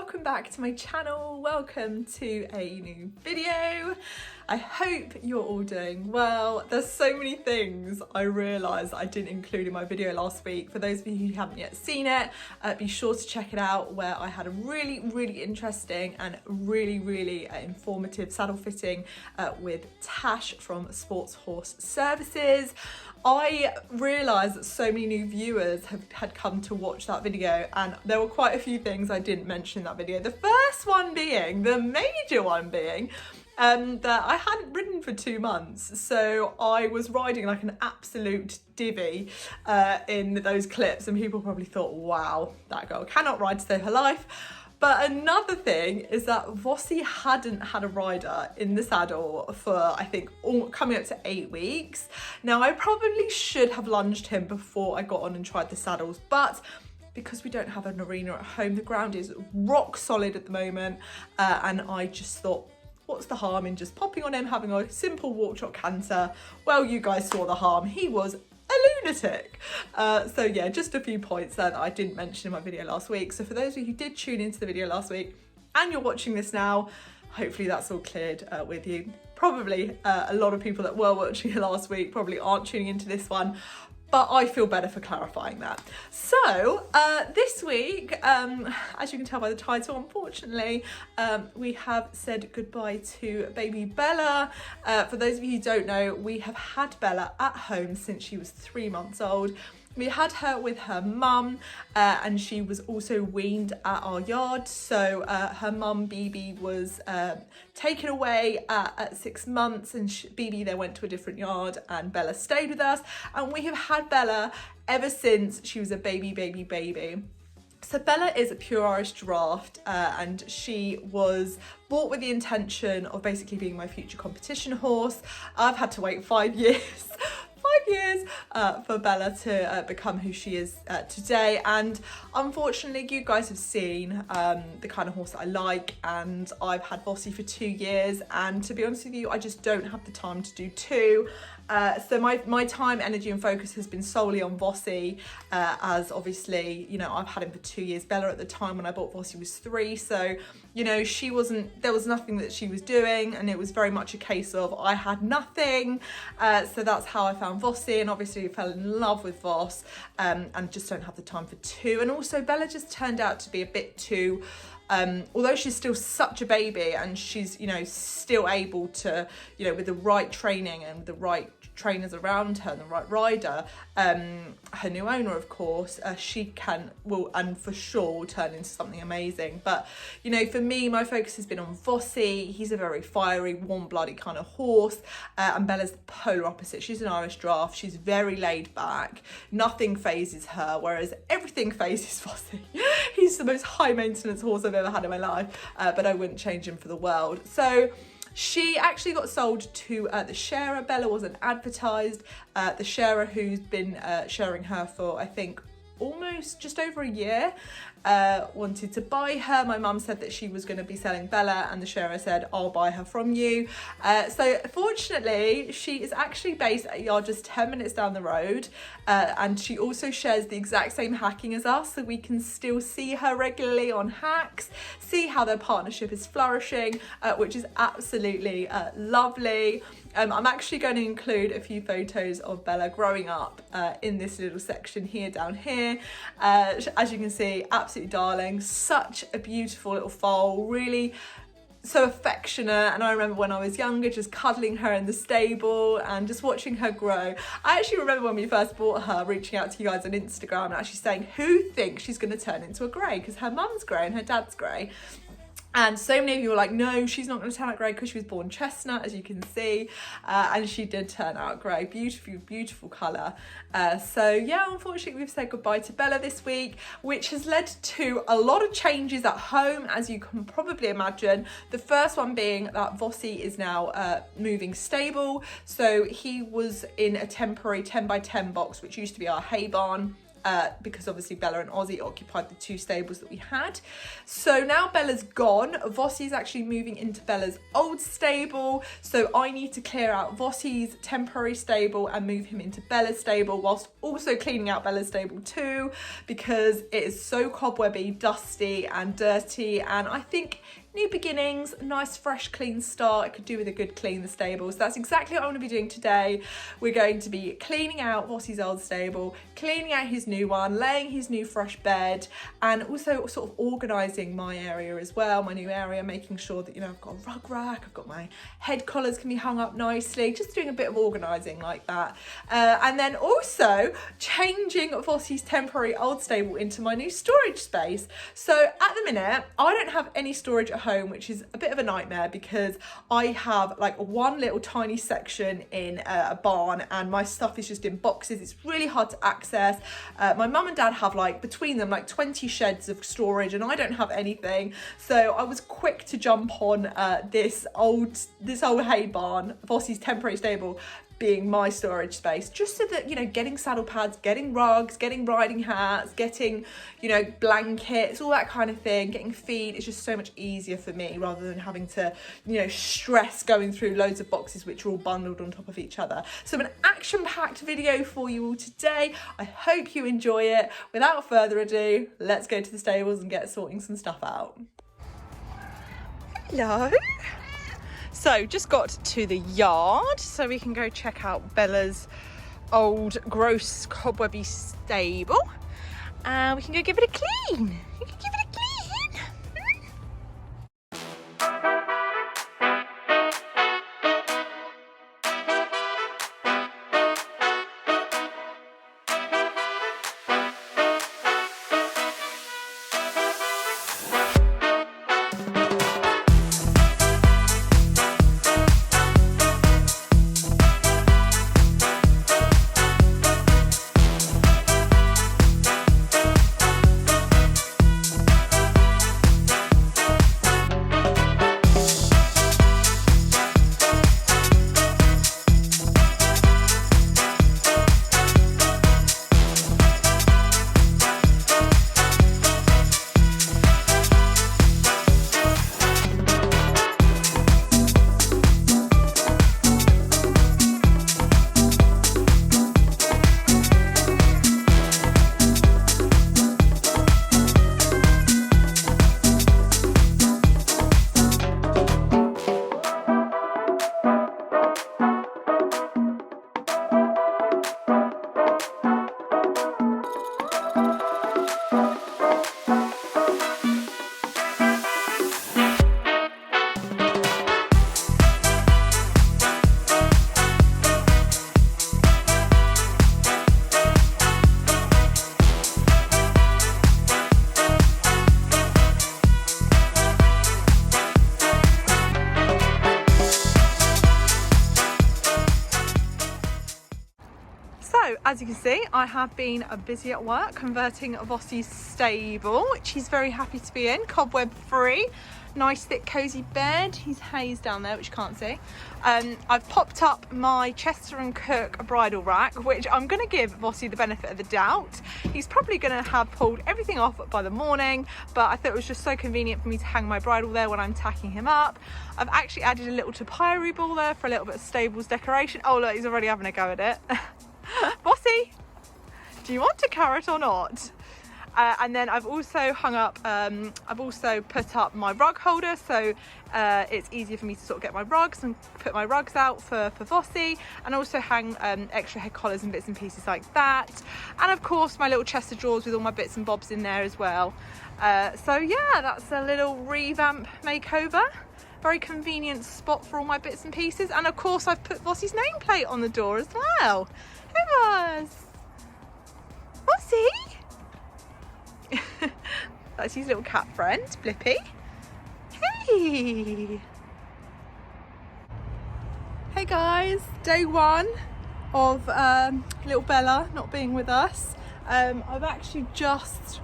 welcome back to my channel. Welcome to a new video. I hope you're all doing well. There's so many things I realised I didn't include in my video last week. For those of you who haven't yet seen it, be sure to check it out, where I had a really interesting and really informative saddle fitting with Tash from Sports Horse Services. I realised that so many new viewers had come to watch that video, and there were quite a few things I didn't mention in that video. The first one being, the major one being, that I hadn't ridden for 2 months, so I was riding like an absolute divvy in those clips, and people probably thought, wow, that girl cannot ride to save her life. But another thing is that Vossi hadn't had a rider in the saddle for, I think, coming up to 8 weeks. Now, I probably should have lunged him before I got on and tried the saddles, but because we don't have an arena at home, the ground is rock solid at the moment, and I just thought, what's the harm in just popping on him, having a simple walk, trot, canter? Well, you guys saw the harm. He was a lunatic. So yeah, just a few points there that I didn't mention in my video last week. So for those of you who did tune into the video last week and you're watching this now, hopefully that's all cleared with you. Probably a lot of people that were watching it last week probably aren't tuning into this one, but I feel better for clarifying that. So this week, as you can tell by the title, unfortunately, we have said goodbye to baby Bella. For those of you who don't know, we have had Bella at home since she was 3 months old. We had her with her mum, and she was also weaned at our yard. So her mum, BB, was taken away at 6 months, and BB then went to a different yard, and Bella stayed with us. And we have had Bella ever since she was a baby. So Bella is a pure Irish draft, and she was bought with the intention of basically being my future competition horse. I've had to wait 5 years. 5 years for Bella to become who she is today, and unfortunately you guys have seen the kind of horse that I like, and I've had Vossi for 2 years, and to be honest with you, I just don't have the time to do two. So my time, energy and focus has been solely on Vossi, as obviously, you know, I've had him for 2 years. Bella at the time when I bought Vossi was 3, so you know, there was nothing that she was doing, and it was very much a case of I had nothing. So that's how I found Vossi, and obviously fell in love with Voss, and just don't have the time for two. And also Bella just turned out to be a bit too, although she's still such a baby, and she's, you know, still able to, you know, with the right training and the right trainers around her and the right rider, her new owner, of course, she will and for sure will turn into something amazing. But you know, for me, my focus has been on Vossi. He's a very fiery, warm-blooded kind of horse, and Bella's the polar opposite. She's an Irish draft. She's very laid back. Nothing phases her, whereas everything phases Vossi. He's the most high maintenance horse I've ever had in my life, but I wouldn't change him for the world. So she actually got sold to the sharer. Bella wasn't advertised. The sharer, who's been sharing her for, I think, almost just over a year, wanted to buy her. My mum said that she was going to be selling Bella, and the sharer said, I'll buy her from you. So fortunately, she is actually based at a yard just 10 minutes down the road, and she also shares the exact same hacking as us, so we can still see her regularly on hacks, see how their partnership is flourishing, which is absolutely lovely. I'm actually going to include a few photos of Bella growing up in this little section here, down here. As you can see, absolutely darling, such a beautiful little foal, really so affectionate. And I remember when I was younger just cuddling her in the stable and just watching her grow. I actually remember when we first bought her, reaching out to you guys on Instagram and actually saying, who thinks she's going to turn into a grey, because her mum's grey and her dad's grey. And so many of you were like, no, she's not going to turn out grey, because she was born chestnut, as you can see, and she did turn out grey. Beautiful colour. So yeah, unfortunately we've said goodbye to Bella this week, which has led to a lot of changes at home, as you can probably imagine. The first one being that Vossi is now moving stable. So he was in a temporary 10 by 10 box, which used to be our hay barn. because obviously Bella and Ozzy occupied the 2 stables that we had. So now Bella's gone, Vossi's actually moving into Bella's old stable, so I need to clear out Vossi's temporary stable and move him into Bella's stable, whilst also cleaning out Bella's stable too, because it is so cobwebby, dusty and dirty, and I think new beginnings, nice fresh clean start. I could do with a good clean the stable. So that's exactly what I'm going to be doing today. We're going to be cleaning out Vossi's old stable, cleaning out his new one, laying his new fresh bed, and also sort of organising my area as well, my new area, making sure that, you know, I've got a rug rack, I've got my head collars can be hung up nicely, just doing a bit of organising like that. And then also changing Vossi's temporary old stable into my new storage space. So at the minute, I don't have any storage at home, which is a bit of a nightmare because I have like one little tiny section in a barn and my stuff is just in boxes. It's really hard to access. My mum and dad have like between them like 20 sheds of storage and I don't have anything. So I was quick to jump on this old hay barn, Vossi's temporary stable, being my storage space, just so that, you know, getting saddle pads, getting rugs, getting riding hats, getting, you know, blankets, all that kind of thing, getting feed is just so much easier for me rather than having to, you know, stress going through loads of boxes which are all bundled on top of each other. So an action-packed video for you all today. I hope you enjoy it. Without further ado, let's go to the stables and get sorting some stuff out. Hello. So just got to the yard so we can go check out Bella's old gross cobwebby stable and we can go give it a clean. You can give it a clean. As you can see, I have been busy at work converting Vossi's stable, which he's very happy to be in, cobweb free. Nice thick cozy bed. He's hazed down there, which you can't see. I've popped up my Chester and Cook bridle rack, which I'm going to give Vossi the benefit of the doubt. He's probably going to have pulled everything off by the morning, but I thought it was just so convenient for me to hang my bridle there when I'm tacking him up. I've actually added a little topiary ball there for a little bit of stables decoration. Oh look, he's already having a go at it. Vossi, do you want a carrot or not? And then I've also hung up, I've also put up my rug holder, so it's easier for me to sort of get my rugs and put my rugs out for Vossi, and also hang extra head collars and bits and pieces like that. And of course my little chest of drawers with all my bits and bobs in there as well. So yeah, that's a little revamp makeover. Very convenient spot for all my bits and pieces. And of course I've put Vossi's nameplate on the door as well. Hey Voss! Vossi! That's his little cat friend, Blippy. Hey! Hey guys, day one of little Bella not being with us. I've actually just,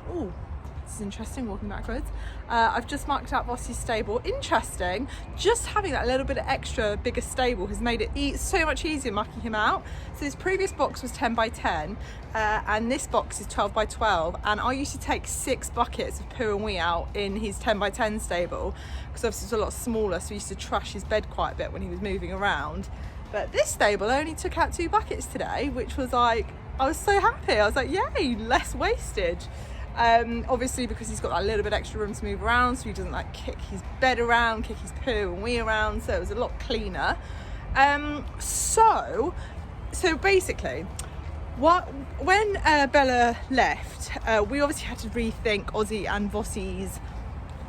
This is interesting, walking backwards. I've just marked out Vossi's stable. Interesting, just having that little bit of extra bigger stable has made it so much easier marking him out. So his previous box was 10 by 10 and this box is 12 by 12, and I used to take 6 buckets of poo and wee out in his 10 by 10 stable because obviously it's a lot smaller, so we used to trash his bed quite a bit when he was moving around. But this stable only took out 2 buckets today, which was like, I was so happy. I was like, yay, less wastage. Obviously because he's got that little bit extra room to move around, so he doesn't like kick his bed around, kick his poo and wee around, so it was a lot cleaner. So basically, when Bella left, we obviously had to rethink Ozzy and Vossi's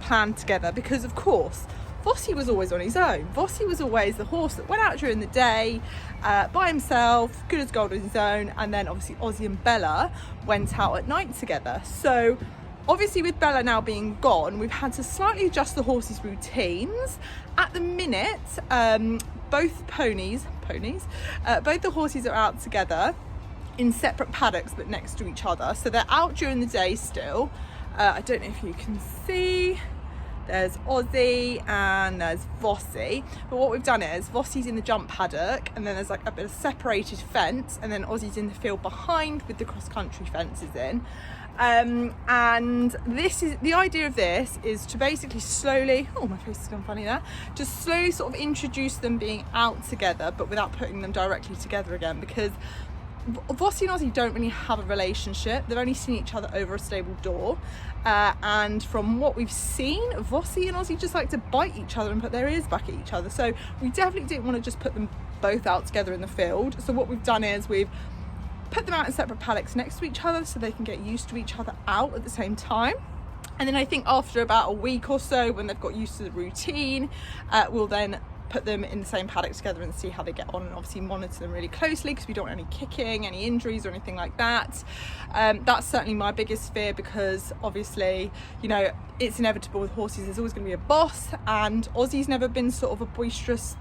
plan together, because of course Vossi was always on his own. Vossi was always the horse that went out during the day by himself, good as gold on his own, and then obviously Ozzy and Bella went out at night together. So obviously with Bella now being gone, we've had to slightly adjust the horses' routines. At the minute, both the horses are out together in separate paddocks but next to each other. So they're out during the day still. I don't know if you can see. There's Ozzy and there's Vossi. But what we've done is Vossi's in the jump paddock, and then there's like a bit of separated fence, and then Ozzy's in the field behind with the cross-country fences in. And this is the idea of this, is to basically slowly, oh my face has gone funny there, just slowly sort of introduce them being out together but without putting them directly together again, because Vossi and Ozzy don't really have a relationship. They've only seen each other over a stable door, and from what we've seen, Vossi and Ozzy just like to bite each other and put their ears back at each other. So we definitely didn't want to just put them both out together in the field. So what we've done is we've put them out in separate paddocks next to each other so they can get used to each other out at the same time. And then I think after about a week or so, when they've got used to the routine, we'll then put them in the same paddock together and see how they get on, and obviously monitor them really closely because we don't want any kicking, any injuries or anything like that. That's certainly my biggest fear, because obviously, you know, it's inevitable with horses, there's always going to be a boss, and Ozzy's never been sort of a boisterous,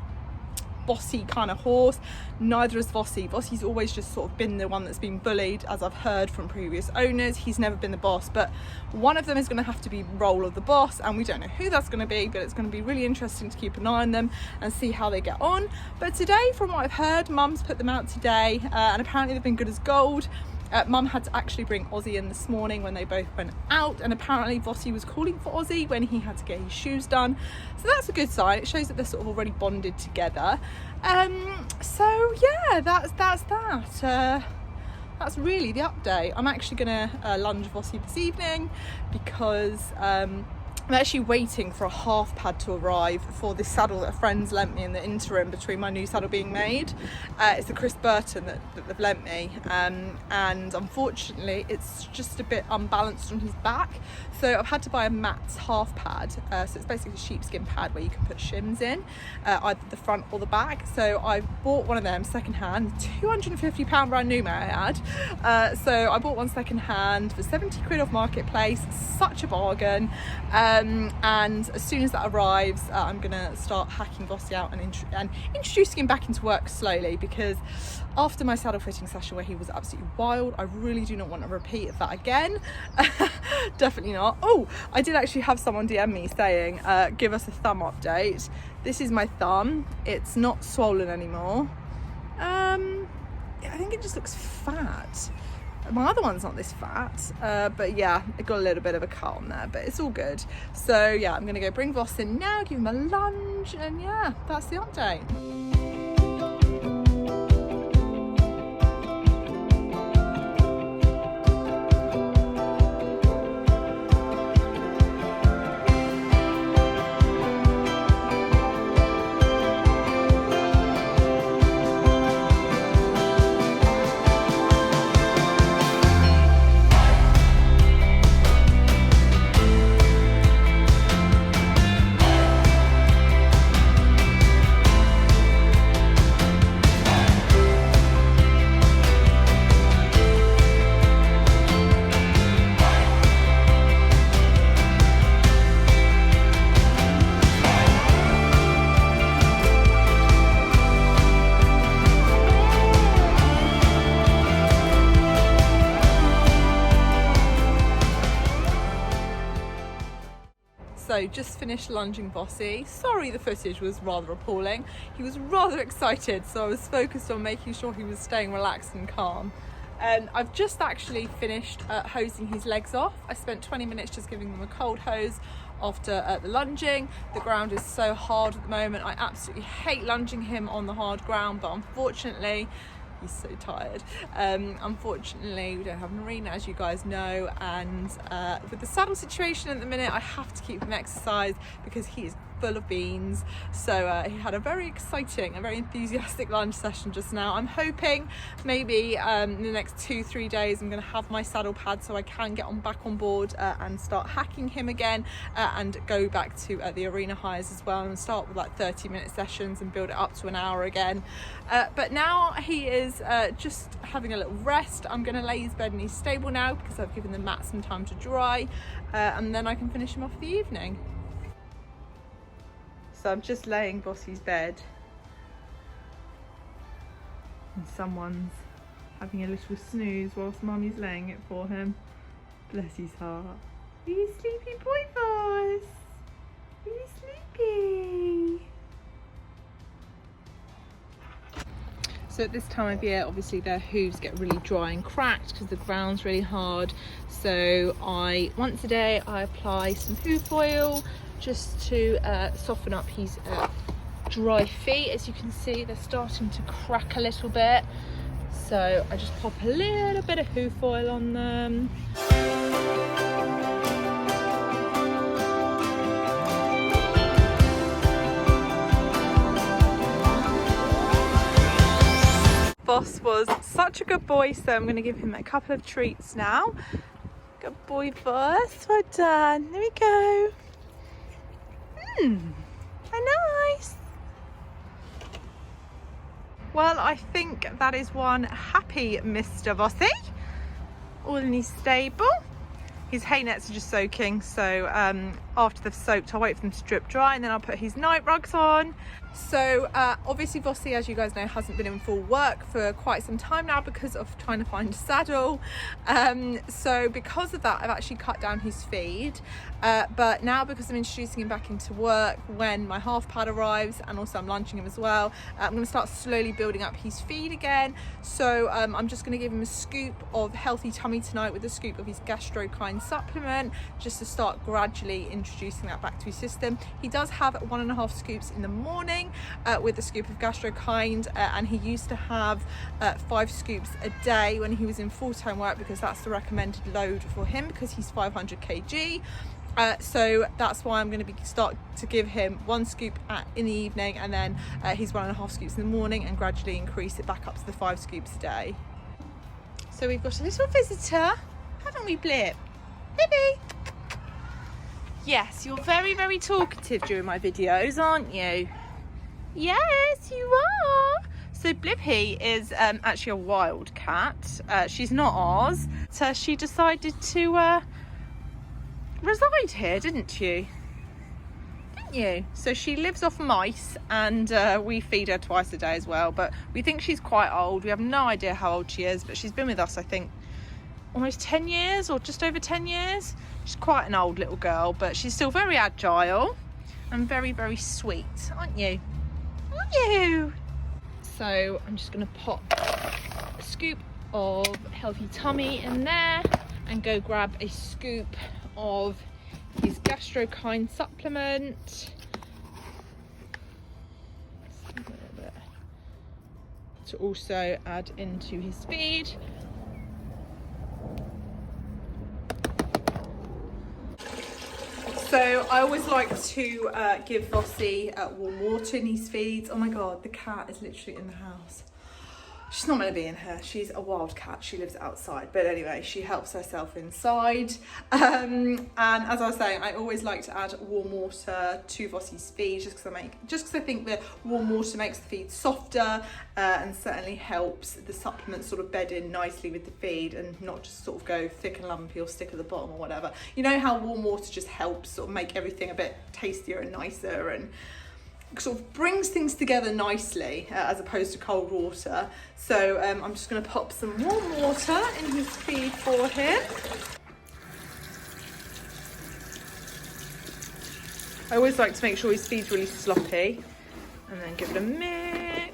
bossy kind of horse. Neither is Vossi. Vossi's always just sort of been the one that's been bullied, as I've heard from previous owners. He's never been the boss, but one of them is going to have to be role of the boss, and we don't know who that's going to be, but it's going to be really interesting to keep an eye on them and see how they get on. But today, from what I've heard, Mum's put them out today, and apparently they've been good as gold. Mum had to actually bring Ozzy in this morning when they both went out, and apparently Vossi was calling for Ozzy when he had to get his shoes done, so that's a good sign. It shows that they're sort of already bonded together. So yeah, that's that. That's really the update. I'm actually gonna lunge Vossi this evening because I'm actually waiting for a half pad to arrive for this saddle that a friend's lent me in the interim between my new saddle being made. It's the Chris Burton that they've lent me, and unfortunately it's just a bit unbalanced on his back, so I've had to buy a Matt's half pad. So it's basically a sheepskin pad where you can put shims in, either the front or the back. So I bought one of them second hand, £250 brand new, may I add. So I bought one second hand for 70 quid off Marketplace, such a bargain. And as soon as that arrives, I'm gonna start hacking Vossi out and introducing him back into work slowly, because after my saddle fitting session where he was absolutely wild, I really do not want a repeat of that again. Definitely not. Oh, I did actually have someone DM me saying, give us a thumb update. This is my thumb. It's not swollen anymore. I think it just looks fat. My other one's not this fat, but yeah, it got a little bit of a cut on there, but it's all good. So yeah, I'm gonna go bring Voss in now, give him a lunge, and yeah, that's the update. So just finished lunging Vossi. Sorry the footage was rather appalling. He was rather excited, so I was focused on making sure he was staying relaxed and calm. I've just actually finished hosing his legs off. I spent 20 minutes just giving them a cold hose after the lunging. The ground is so hard at the moment. I absolutely hate lunging him on the hard ground, but unfortunately he's so tired. Unfortunately we don't have an arena, as you guys know, and with the saddle situation at the minute I have to keep him exercised because he is full of beans. So he had a very exciting, a very enthusiastic lunge session just now. I'm hoping maybe in the next 2-3 days I'm going to have my saddle pad so I can get back on board and start hacking him again and go back to the arena highs as well, and start with like 30-minute sessions and build it up to an hour again. But now he is just having a little rest. I'm going to lay his bed in his stable now because I've given the mat some time to dry, and then I can finish him off for the evening. So I'm just laying Vossi's bed and someone's having a little snooze whilst Mummy's laying it for him. Bless his heart. Are you sleepy boy, Voss? Are you sleepy? So at this time of year, obviously their hooves get really dry and cracked because the ground's really hard. So once a day I apply some hoof oil just to soften up his dry feet. As you can see, they're starting to crack a little bit. So I just pop a little bit of hoof oil on them. Voss was such a good boy, so I'm going to give him a couple of treats now. Good boy, Voss. Well done. There we go. Nice. Well, I think that is one happy Mr. Vossi, all in his stable. His hay nets are just soaking, so after they've soaked I'll wait for them to drip dry and then I'll put his night rugs on. So obviously Vossi, as you guys know, hasn't been in full work for quite some time now because of trying to find a saddle. So because of that I've actually cut down his feed, but now because I'm introducing him back into work when my half pad arrives, and also I'm lunching him as well, I'm going to start slowly building up his feed again. So I'm just going to give him a scoop of Healthy Tummy tonight with a scoop of his Gastrokine supplement, just to start gradually introducing that back to his system. He does have 1.5 scoops in the morning with a scoop of Gastrokine, and he used to have 5 scoops a day when he was in full-time work because that's the recommended load for him because he's 500 kg. So that's why I'm going to start to give him 1 scoop in the evening and then his 1.5 scoops in the morning, and gradually increase it back up to the 5 scoops a day. So we've got a little visitor, haven't we, Blip? Blippi! Yes, you're very, very talkative during my videos, aren't you? Yes, you are. So Blippi is actually a wild cat. She's not ours. So she decided to reside here, didn't you? Didn't you? So she lives off mice, and we feed her twice a day as well. But we think she's quite old. We have no idea how old she is, but she's been with us, I think, almost 10 years or just over 10 years. She's quite an old little girl, but she's still very agile and very, very sweet, aren't you? Aren't you? So I'm just going to pop a scoop of Healthy Tummy in there and go grab a scoop of his Gastrokine supplement. A little bit to also add into his feed. So I always like to give Vossi warm water in his feeds. Oh my god, the cat is literally in the house. She's not meant to be in here. She's a wild cat. She lives outside. But anyway, she helps herself inside. And as I was saying, I always like to add warm water to Vossi's feed just because I think that warm water makes the feed softer and certainly helps the supplement sort of bed in nicely with the feed and not just sort of go thick and lumpy or stick at the bottom or whatever. You know how warm water just helps sort of make everything a bit tastier and nicer and sort of brings things together nicely as opposed to cold water. So I'm just going to pop some warm water in his feed for him. I always like to make sure his feed's really sloppy and then give it a mix.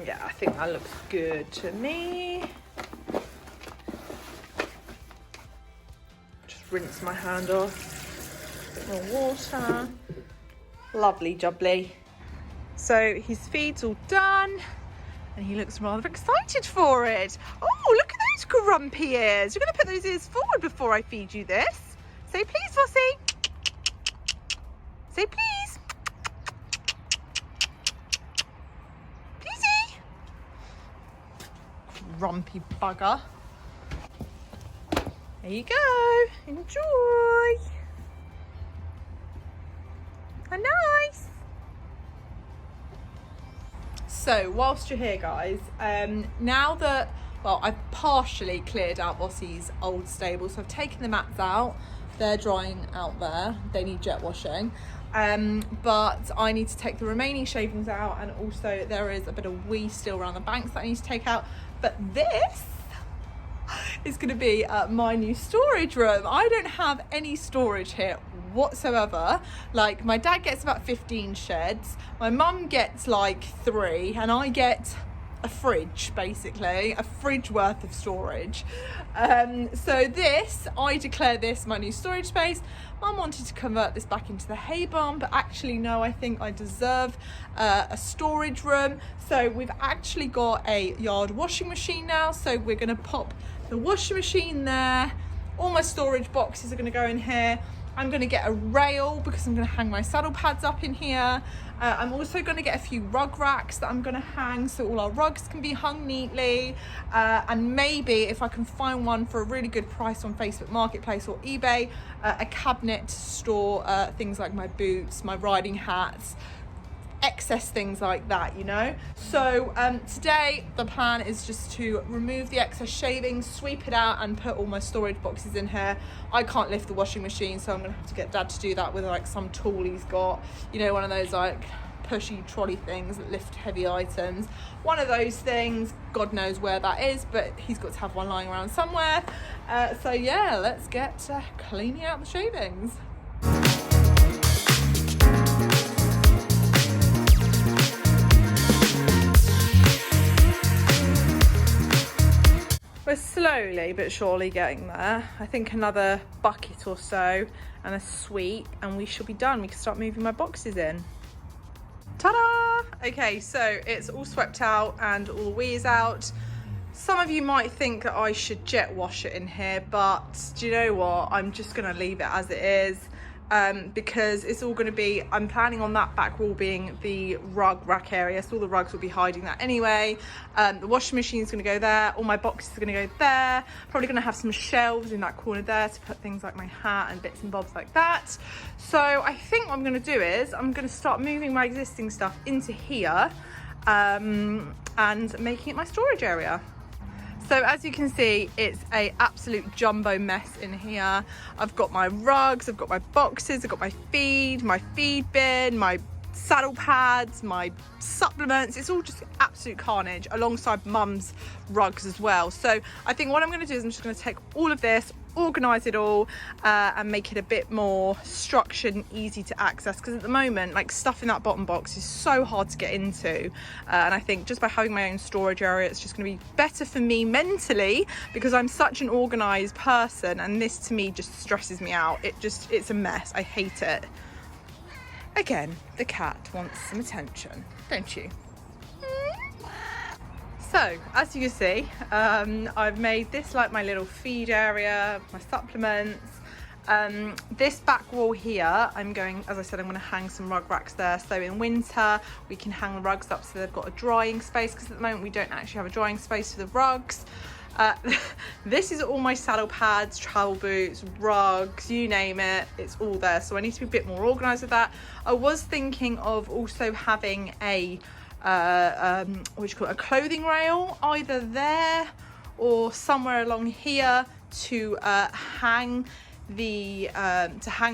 Yeah, I think that looks good to me. Just rinse my hand off. A bit more water. Lovely jubbly. So his feed's all done and he looks rather excited for it. Oh, look at those grumpy ears. You're going to put those ears forward before I feed you this. Say please, Vossi. Say please. Pleasey. Grumpy bugger. There you go. Enjoy. How nice. So whilst you're here, guys, now that, well, I've partially cleared out Vossi's old stable, so I've taken the mats out. They're drying out there. They need jet washing. But I need to take the remaining shavings out, and also there is a bit of wee still around the banks that I need to take out. But this is going to be my new storage room. I don't have any storage here whatsoever. Like, my dad gets about 15 sheds, my mum gets like 3, and I get a fridge, basically a fridge worth of storage. So this, I declare this my new storage space. Mum wanted to convert this back into the hay barn, but actually no, I think I deserve a storage room. So we've actually got a yard washing machine now, so we're going to pop the washing machine there. All my storage boxes are going to go in here. I'm going to get a rail because I'm going to hang my saddle pads up in here. I'm also going to get a few rug racks that I'm going to hang so all our rugs can be hung neatly. And maybe if I can find one for a really good price on Facebook Marketplace or eBay, a cabinet to store things like my boots, my riding hats, excess things like that, you know. So today the plan is just to remove the excess shavings, sweep it out, and put all my storage boxes in here. I can't lift the washing machine, so I'm gonna have to get Dad to do that with like some tool he's got, you know, one of those like pushy trolley things that lift heavy items. One of those things, God knows where that is, but he's got to have one lying around somewhere. So yeah, let's get cleaning out the shavings. We're slowly but surely getting there. I think another bucket or so and a sweep and we should be done. We can start moving my boxes in. Ta-da! Okay, so it's all swept out and all the wee is out. Some of you might think that I should jet wash it in here, but do you know what? I'm just gonna leave it as it is. Because it's all going to be, I'm planning on that back wall being the rug rack area, so all the rugs will be hiding that anyway. The washing machine is going to go there, all my boxes are going to go there, probably going to have some shelves in that corner there to put things like my hat and bits and bobs like that. So I think what I'm going to do is I'm going to start moving my existing stuff into here and making it my storage area. So as you can see, it's a absolute jumbo mess in here. I've got my rugs, I've got my boxes, I've got my feed bin, my saddle pads, my supplements. It's all just absolute carnage alongside Mum's rugs as well. So I think what I'm going to do is I'm just going to take all of this, organise it all and make it a bit more structured and easy to access, because at the moment, like, stuff in that bottom box is so hard to get into, and I think just by having my own storage area, it's just going to be better for me mentally, because I'm such an organised person and this to me just stresses me out. It's a mess. I hate it. Again, the cat wants some attention, don't you? So, as you can see, I've made this like my little feed area, my supplements. This back wall here, I'm going to hang some rug racks there. So in winter, we can hang the rugs up so they've got a drying space, because at the moment we don't actually have a drying space for the rugs. This is all my saddle pads, travel boots, rugs, you name it, it's all there. So I need to be a bit more organised with that. I was thinking of also having a a clothing rail either there or somewhere along here to hang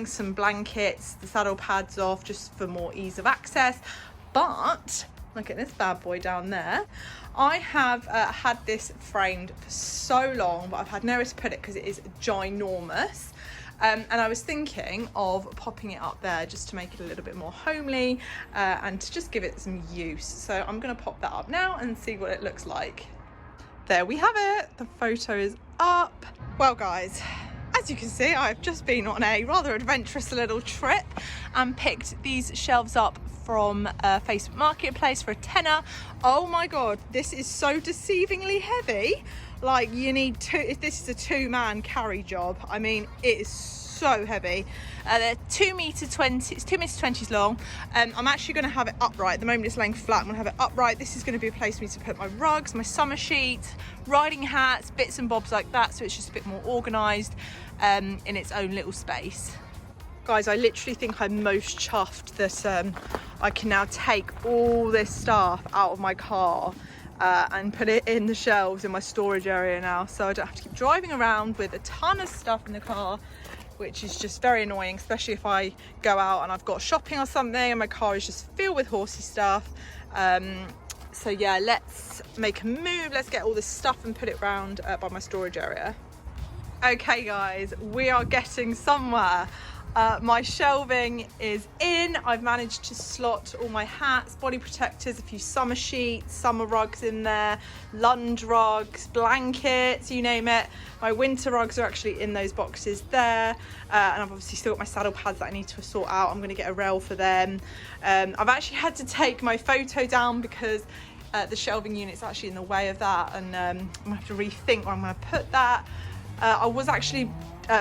some blankets, the saddle pads off, just for more ease of access. But Look at this bad boy down there. I have had this framed for so long, but I've had nowhere to put it because it is ginormous. And I was thinking of popping it up there just to make it a little bit more homely and to just give it some use. So I'm going to pop that up now and see what it looks like. There we have it. The photo is up. Well, guys, as you can see, I've just been on a rather adventurous little trip and picked these shelves up from Facebook Marketplace for £10. Oh my God, this is so deceivingly heavy. Like, you need two, this is a 2-man carry job. I mean, it is so heavy. They're 2 meter 20, it's 2 meters 20 long. I'm actually going to have it upright. At the moment it's laying flat. I'm going to have it upright. This is going to be a place for me to put my rugs, my summer sheets, riding hats, bits and bobs like that, so it's just a bit more organised in its own little space. Guys, I literally think I'm most chuffed that I can now take all this stuff out of my car and put it in the shelves in my storage area now, so I don't have to keep driving around with a ton of stuff in the car, which is just very annoying, especially if I go out and I've got shopping or something and my car is just filled with horsey stuff. So yeah, let's make a move. Let's get all this stuff and put it round by my storage area. Okay guys, we are getting somewhere. My shelving is in. I've managed to slot all my hats, body protectors, a few summer sheets, summer rugs in there, lunge rugs, blankets, you name it. My winter rugs are actually in those boxes there. And I've obviously still got my saddle pads that I need to sort out. I'm going to get a rail for them. I've actually had to take my photo down because the shelving unit's actually in the way of that, and I'm going to have to rethink where I'm going to put that. I was actually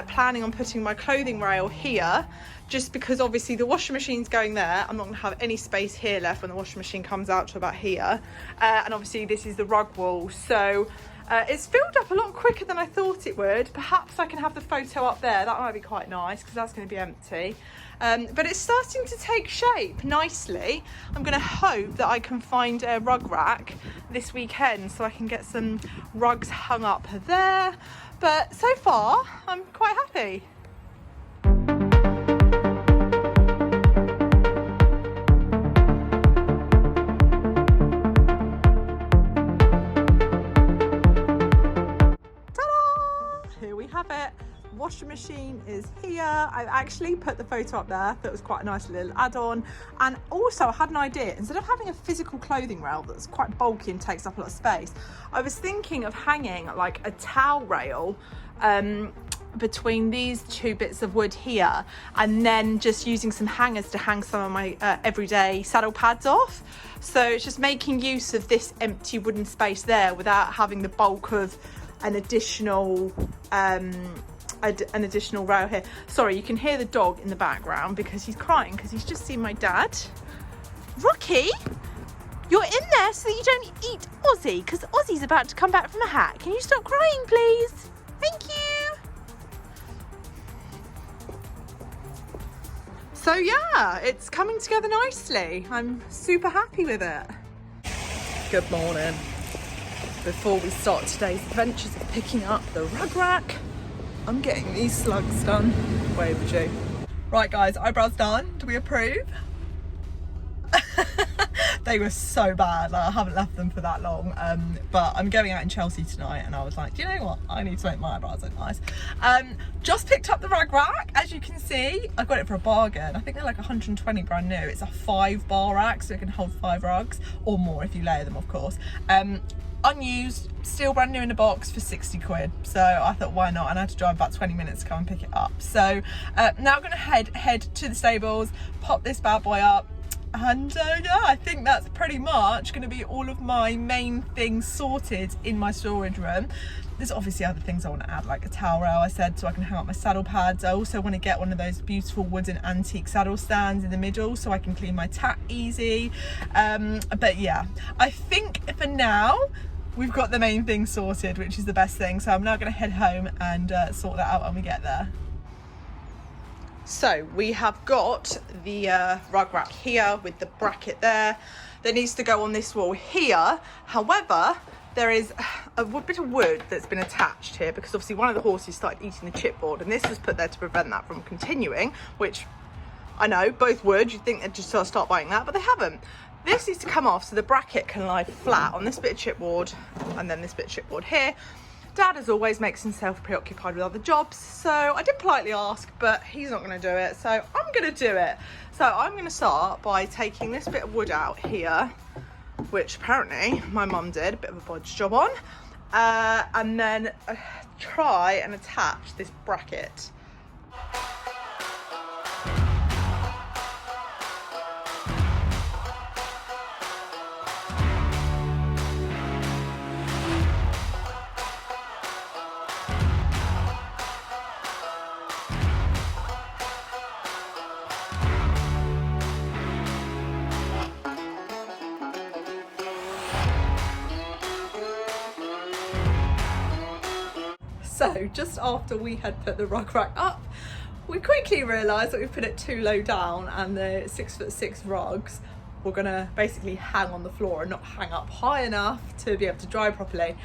planning on putting my clothing rail here, just because obviously the washing machine's going there. I'm not going to have any space here left when the washing machine comes out to about here, and obviously this is the rug wall, so it's filled up a lot quicker than I thought it would. Perhaps I can have the photo up there. That might be quite nice because that's going to be empty. But it's starting to take shape nicely. I'm going to hope that I can find a rug rack this weekend so I can get some rugs hung up there. But so far, I'm quite happy. Ta-da! Here we have it. Washing machine is here. I've actually put the photo up there. That was quite a nice little add-on. And also I had an idea. Instead of having a physical clothing rail that's quite bulky and takes up a lot of space, I was thinking of hanging like a towel rail between these two bits of wood here, and then just using some hangers to hang some of my everyday saddle pads off. So it's just making use of this empty wooden space there without having the bulk of an additional rail here. Sorry, you can hear the dog in the background because he's crying because he's just seen my dad. Rocky, you're in there so that you don't eat Ozzy, because Ozzy's about to come back from a hat. Can you stop crying, please? Thank you. So yeah, it's coming together nicely. I'm super happy with it. Good morning. Before we start today's adventures of picking up the rug rack, I'm getting these slugs done. Way overdue. Right guys, eyebrows done. Do we approve? They were so bad. Like, I haven't left them for that long, but I'm going out in Chelsea tonight and I was like, do you know what? I need to make my eyebrows look nice. Just picked up the rug rack. As you can see, I got it for a bargain. I think they're like 120 brand new. It's a 5-bar rack, so it can hold 5 rugs or more if you layer them, of course. Unused, still brand new in the box for 60 quid. So I thought, why not? And I had to drive about 20 minutes to come and pick it up. So now I'm gonna head to the stables, pop this bad boy up, and yeah, I think that's pretty much gonna be all of my main things sorted in my storage room. There's obviously other things I want to add, like a towel rail, I said, so I can hang up my saddle pads. I also want to get one of those beautiful wooden antique saddle stands in the middle so I can clean my tack easy. But yeah, I think for now we've got the main thing sorted, which is the best thing. So I'm now going to head home and sort that out when we get there. So we have got the rug rack here with the bracket there. That needs to go on this wall here. However, there is a bit of wood that's been attached here because obviously one of the horses started eating the chipboard, and this was put there to prevent that from continuing, which I know, both would. You'd think they'd just start buying that, but they haven't. This needs to come off so the bracket can lie flat on this bit of chipboard and then this bit of chipboard here. Dad, as always, makes himself preoccupied with other jobs, so I did politely ask, but he's not going to do it, so I'm going to do it. So I'm going to start by taking this bit of wood out here, which apparently my mum did a bit of a bodge job on, and then try and attach this bracket. So just after we had put the rug rack up, we quickly realised that we put it too low down and the 6'6" rugs were gonna basically hang on the floor and not hang up high enough to be able to dry properly.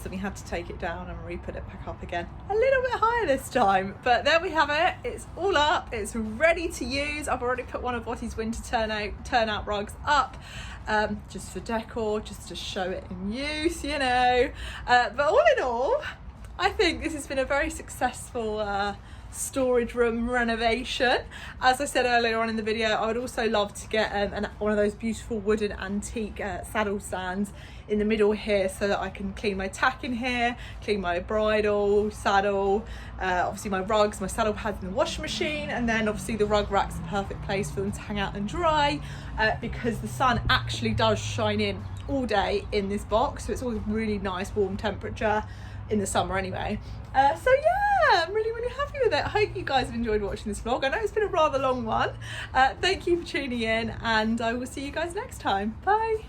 So we had to take it down and re-put it back up again, a little bit higher this time. But there we have it, it's all up, it's ready to use. I've already put one of Vossi's winter turnout rugs up, just for decor, just to show it in use, you know. But all in all, I think this has been a very successful storage room renovation. As I said earlier on in the video, I would also love to get one of those beautiful wooden antique saddle stands in the middle here so that I can clean my tack in here, clean my bridle, saddle, obviously my rugs, my saddle pads in the washing machine, and then obviously the rug rack's the perfect place for them to hang out and dry because the sun actually does shine in all day in this box, so it's always really nice warm temperature in the summer anyway. So yeah, I'm really happy with it. I hope you guys have enjoyed watching this vlog. I know it's been a rather long one. Thank you for tuning in, and I will see you guys next time. Bye.